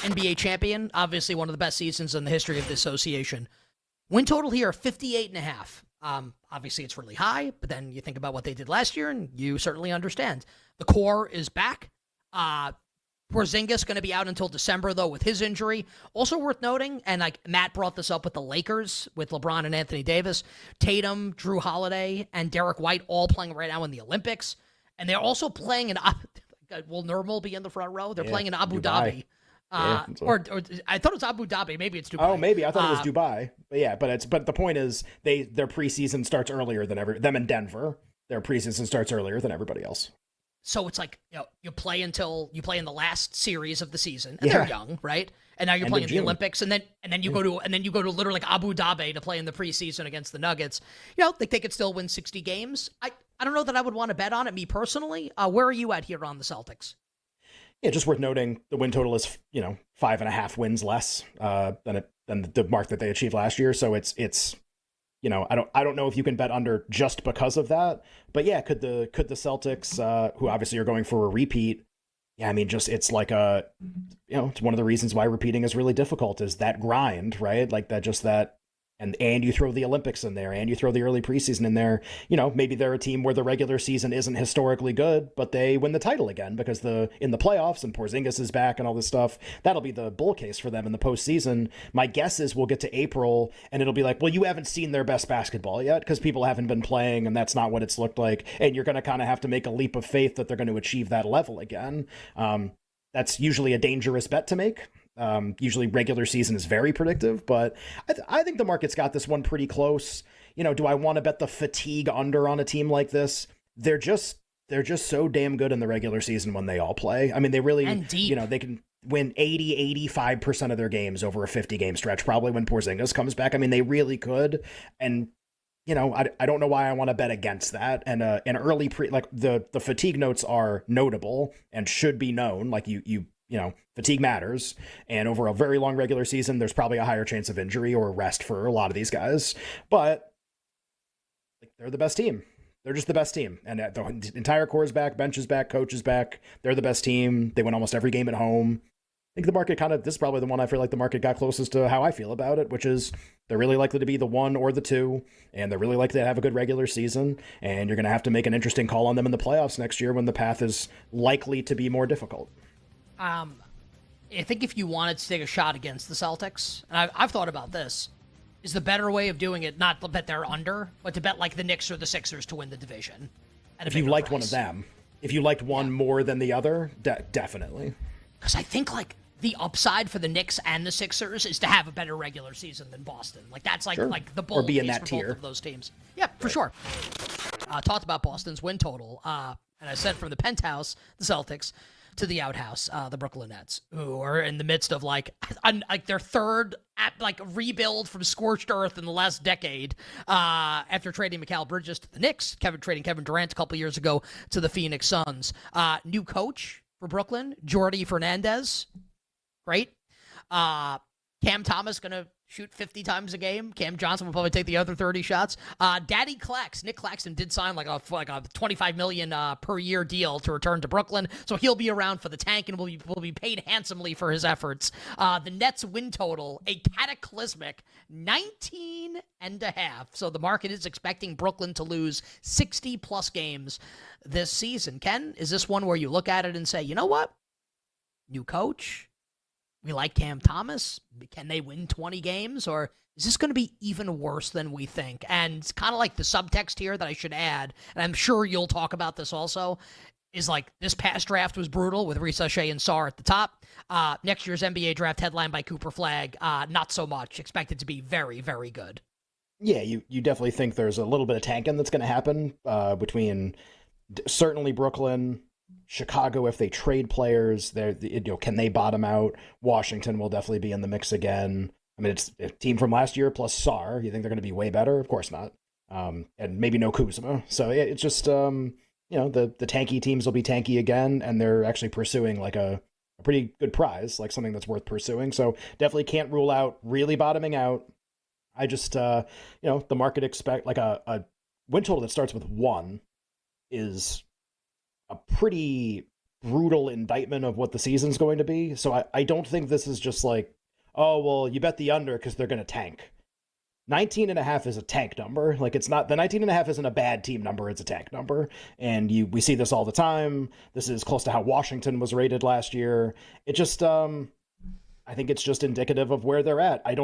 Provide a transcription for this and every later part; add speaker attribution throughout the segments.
Speaker 1: NBA champion, obviously one of the best seasons in the history of the association. Win total here, 58.5. Obviously, it's really high, but then you think about what they did last year, and you certainly understand. The core is back. Porzingis going to be out until December, though, with his injury. Also worth noting, and like Matt brought this up with the Lakers, with LeBron and Anthony Davis, Tatum, Drew Holiday, and Derek White all playing right now in the Olympics. And they're also playing in, will Nurmal be in the front row? They're playing in Abu Dhabi. Or I thought it was Abu Dhabi. Maybe it's Dubai.
Speaker 2: Oh, maybe I thought it was Dubai. But yeah, but the point is their preseason starts earlier than them in Denver. Their preseason starts earlier than everybody else.
Speaker 1: So it's like, you play in the last series of the season, and they're young, right? And now you're playing in the Olympics, and then you go to literally like Abu Dhabi to play in the preseason against the Nuggets. They could still win 60 games. I don't know that I would want to bet on it, me personally. Where are you at here on the Celtics?
Speaker 2: Yeah, just worth noting the win total is 5.5 wins less than the mark that they achieved last year. So it's I don't know if you can bet under just because of that. But yeah, could the Celtics, who obviously are going for a repeat, yeah, I mean, just it's like it's one of the reasons why repeating is really difficult is that grind, right? Like that. And you throw the Olympics in there, and you throw the early preseason in there. Maybe they're a team where the regular season isn't historically good, but they win the title again because in the playoffs and Porzingis is back and all this stuff. That'll be the bull case for them in the postseason. My guess is we'll get to April and it'll be like, well, you haven't seen their best basketball yet because people haven't been playing, and that's not what it's looked like. And you're going to kind of have to make a leap of faith that they're going to achieve that level again. That's usually a dangerous bet to make. Usually regular season is very predictive, but I think the market's got this one pretty close. Do I want to bet the fatigue under on a team like this? They're just so damn good in the regular season when they all play. I mean, they really, they can win 85% of their games over a 50-game stretch, probably when Porzingis comes back. I mean, they really could. And, I don't know why I want to bet against that. And an early the fatigue notes are notable and should be known. Like fatigue matters. And over a very long regular season, there's probably a higher chance of injury or rest for a lot of these guys. But they're the best team. They're just the best team. And the entire core is back, bench is back, coach is back. They're the best team. They win almost every game at home. I think the market this is probably the one I feel like the market got closest to how I feel about it, which is they're really likely to be the 1 or the 2, and they're really likely to have a good regular season, and you're going to have to make an interesting call on them in the playoffs next year when the path is likely to be more difficult.
Speaker 1: I think if you wanted to take a shot against the Celtics, and I've thought about this, is the better way of doing it not to bet they're under, but to bet like the Knicks or the Sixers to win the division.
Speaker 2: If you liked one of them. If you liked one more than the other, definitely.
Speaker 1: Because I think the upside for the Knicks and the Sixers is to have a better regular season than Boston. That's like the bull case for both of those teams. Yeah, for sure. Talked about Boston's win total, and I said from the penthouse, the Celtics, to the outhouse, the Brooklyn Nets, who are in the midst of their third rebuild from scorched earth in the last decade, after trading Mikal Bridges to the Knicks, trading Kevin Durant a couple years ago to the Phoenix Suns. New coach for Brooklyn, Jordi Fernandez. Great. Cam Thomas going to shoot 50 times a game. Cam Johnson will probably take the other 30 shots. Daddy Clax, Nick Claxton did sign like a $25 million per year deal to return to Brooklyn, so he'll be around for the tank and will be paid handsomely for his efforts. The Nets win total, a cataclysmic 19.5. So the market is expecting Brooklyn to lose 60-plus games this season. Ken, is this one where you look at it and say, you know what? New coach. We like Cam Thomas. Can they win 20 games? Or is this going to be even worse than we think? And it's kind of like the subtext here that I should add, and I'm sure you'll talk about this also, is this past draft was brutal with Risa Shea and Sarr at the top. Next year's NBA draft headlined by Cooper Flagg, not so much. Expected to be very, very good.
Speaker 2: Yeah, you definitely think there's a little bit of tanking that's going to happen between certainly Brooklyn, Chicago, if they trade players, can they bottom out? Washington will definitely be in the mix again. I mean, it's a team from last year plus Sarr. You think they're going to be way better? Of course not. And maybe no Kuzma. So it's just, the tanky teams will be tanky again, and they're actually pursuing like a pretty good prize, like something that's worth pursuing. So definitely can't rule out really bottoming out. I just, the market expect like a win total that starts with 1 is a pretty brutal indictment of what the season's going to be. So I don't think this is just like, oh, well, you bet the under because they're going to tank. 19.5 is a tank number. Like, it's not, the 19.5 isn't a bad team number, it's a tank number. And we see this all the time. This is close to how Washington was rated last year. It just, I think it's just indicative of where they're at. I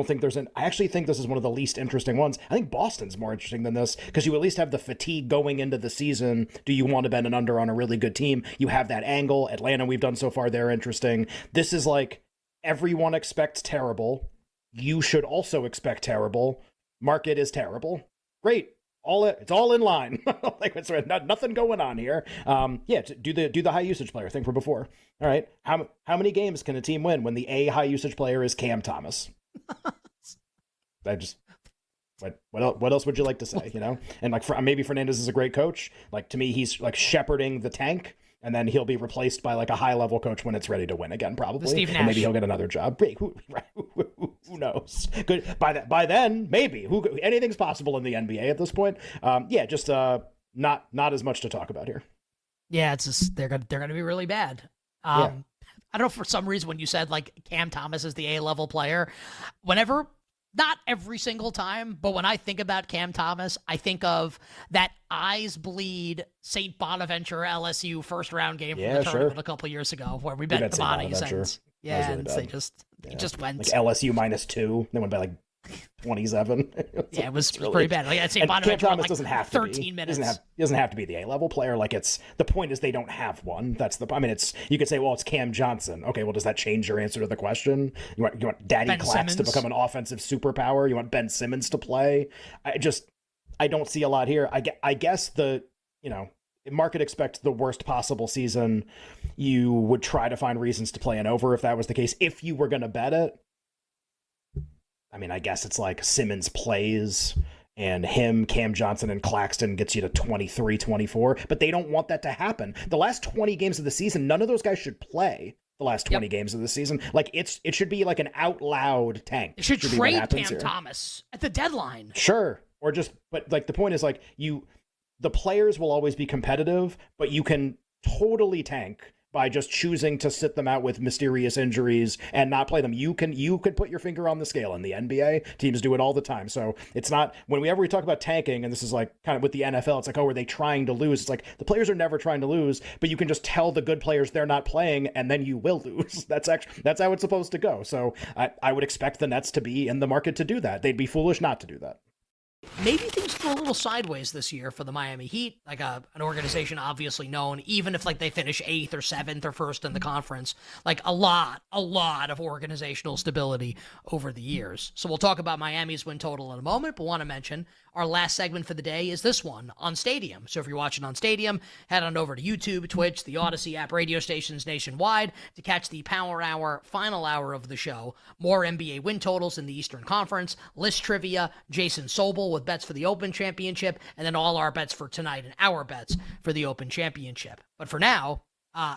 Speaker 2: actually think this is one of the least interesting ones. I think Boston's more interesting than this because you at least have the fatigue going into the season. Do you want to bet an under on a really good team? You have that angle. Atlanta, we've done so far, they're interesting. This is like, everyone expects terrible. You should also expect terrible. Market is terrible. Great. It's all in line. Like, it's nothing going on here. Do the high usage player thing from before. All right. How many games can a team win when the high usage player is Cam Thomas? What else would you like to say? You know, and like maybe Fernandez is a great coach. Like, to me, he's like shepherding the tank. And then he'll be replaced by like a high-level coach when it's ready to win again, probably.
Speaker 1: Steve Nash.
Speaker 2: And maybe he'll get another job. Who knows? Good. By then, maybe. Anything's possible in the NBA at this point. Not as much to talk about here.
Speaker 1: Yeah, it's just they're gonna be really bad. I don't know, for some reason when you said like Cam Thomas is the A-level player, not every single time, but when I think about Cam Thomas, I think of that eyes bleed St. Bonaventure LSU first round game from the tournament a couple years ago where we bet the Bonnies and they just went
Speaker 2: like LSU -2. They went by like 27.
Speaker 1: It was pretty bad. Like, St. Bonaventure
Speaker 2: Cam Thomas
Speaker 1: like
Speaker 2: doesn't have
Speaker 1: 13 minutes.
Speaker 2: He doesn't have to be the A-level player. Like, the point is they don't have one. That's you could say, well, it's Cam Johnson. Okay, well, does that change your answer to the question? You want Daddy
Speaker 1: Ben
Speaker 2: Clax
Speaker 1: Simmons
Speaker 2: to become an offensive superpower? You want Ben Simmons to play? I don't see a lot here. I guess market expects the worst possible season. You would try to find reasons to play an over if that was the case. If you were going to bet it, I mean, I guess it's like Simmons plays and Cam Johnson, and Claxton gets you to 23, 24, but they don't want that to happen. The last 20 games of the season, none of those guys should play the last 20 games of the season. Like, it should be like an out loud tank.
Speaker 1: It should trade Cam Thomas at the deadline.
Speaker 2: Sure. But like, the point is like, the players will always be competitive, but you can totally tank by just choosing to sit them out with mysterious injuries and not play them. You could put your finger on the scale in the NBA. Teams do it all the time. So it's not, whenever we talk about tanking, and this is like kind of with the NFL, it's like, oh, are they trying to lose? It's like, the players are never trying to lose, but you can just tell the good players they're not playing, and then you will lose. That's how it's supposed to go. So I would expect the Nets to be in the market to do that. They'd be foolish not to do that.
Speaker 1: Maybe things go a little sideways this year for the Miami Heat, like an organization obviously known, even if like they finish 8th or 7th or 1st in the conference, like a lot of organizational stability over the years. So we'll talk about Miami's win total in a moment, but want to mention our last segment for the day is this one on Stadium. So if you're watching on Stadium, head on over to YouTube, Twitch, the Odyssey app, radio stations nationwide to catch the Power Hour, final hour of the show. More NBA win totals in the Eastern Conference, list trivia, Jason Sobel with bets for the Open Championship, and then all our bets for tonight and our bets for the Open Championship. But for now,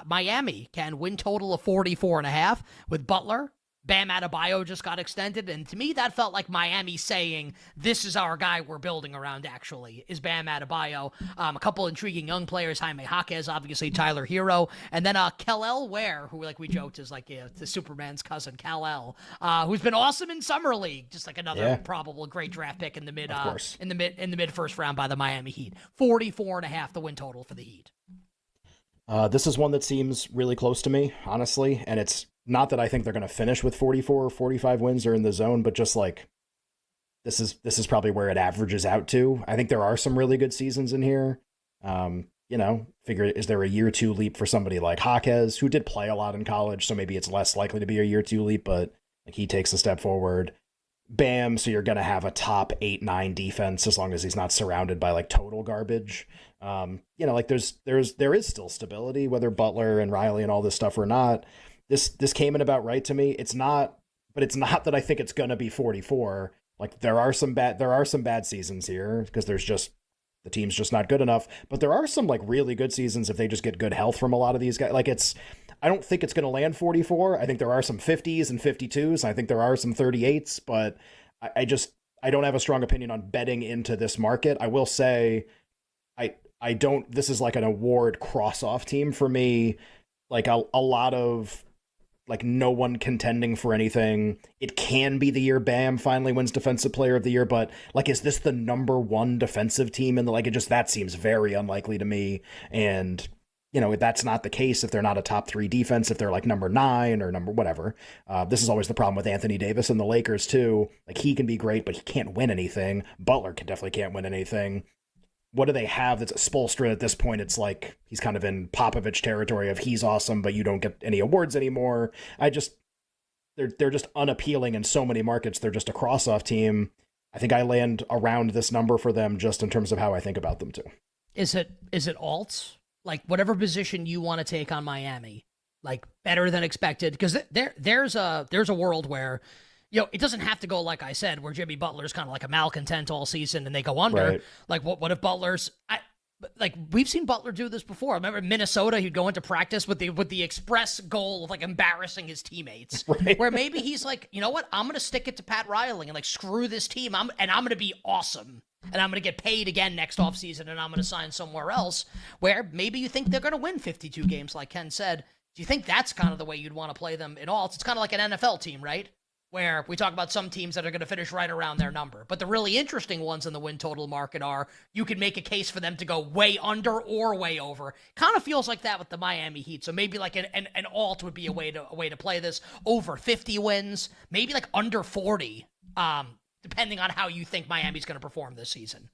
Speaker 1: Miami can win total of 44.5 with Butler. Bam Adebayo just got extended, and to me that felt like Miami saying, this is our guy we're building around, actually, is Bam Adebayo. A couple intriguing young players, Jaime Jaquez, obviously Tyler Hero, and then Kal-El Ware, who, like we joked, is like the Superman's cousin, Kal-El, who's been awesome in Summer League, just like another probable great draft pick in the mid first round by the Miami Heat. 44.5 the win total for the Heat.
Speaker 2: This is one that seems really close to me, honestly, and it's not that I think they're going to finish with 44 or 45 wins or in the zone, but just like, this is probably where it averages out to. I think there are some really good seasons in here. Figure, is there a year 2 leap for somebody like Jaquez, who did play a lot in college, so maybe it's less likely to be a year 2 leap, but like, he takes a step forward. Bam, so you're going to have a top 8-9 defense as long as he's not surrounded by like total garbage. There is still stability, whether Butler and Riley and all this stuff or not. This came in about right to me. It's not that I think it's going to be 44. Like, there are some bad seasons here because the team's just not good enough, but there are some like really good seasons if they just get good health from a lot of these guys. Like, I don't think it's going to land 44. I think there are some 50s and 52s. I think there are some 38s, but I don't have a strong opinion on betting into this market. I will say, this is like an award cross-off team for me. like a lot of like no one contending for anything. It can be the year Bam finally wins Defensive Player of the Year, but like, is this the number one defensive team in the, like, that seems very unlikely to me. And you know, that's not the case if they're not a top 3 defense, if they're like number 9 or number whatever. This is always the problem with Anthony Davis and the Lakers too. Like, he can be great, but he can't win anything. Butler definitely can't win anything. What do they have that's Spoelstra at this point? It's like he's kind of in Popovich territory of he's awesome, but you don't get any awards anymore. They're just unappealing in so many markets. They're just a cross-off team. I think I land around this number for them just in terms of how I think about them too.
Speaker 1: Is it alts? Like, whatever position you want to take on Miami, like, better than expected, because there's a world where, you know, it doesn't have to go like I said, where Jimmy Butler's kind of like a malcontent all season and they go under. Right. Like, what if Butler's? Like, we've seen Butler do this before. I remember Minnesota, he'd go into practice with the express goal of like embarrassing his teammates. Right. Where maybe he's like, you know what, I'm gonna stick it to Pat Riley and like screw this team. I'm gonna be awesome. And I'm going to get paid again next offseason, and I'm going to sign somewhere else where maybe you think they're going to win 52 games, like Ken said. Do you think that's kind of the way you'd want to play them in all? It's kind of like an NFL team, right? Where we talk about some teams that are going to finish right around their number. But the really interesting ones in the win total market are you could make a case for them to go way under or way over. Kind of feels like that with the Miami Heat. So maybe like an alt would be a way to play this. Over 50 wins, maybe like under 40. Depending on how you think Miami's going to perform this season.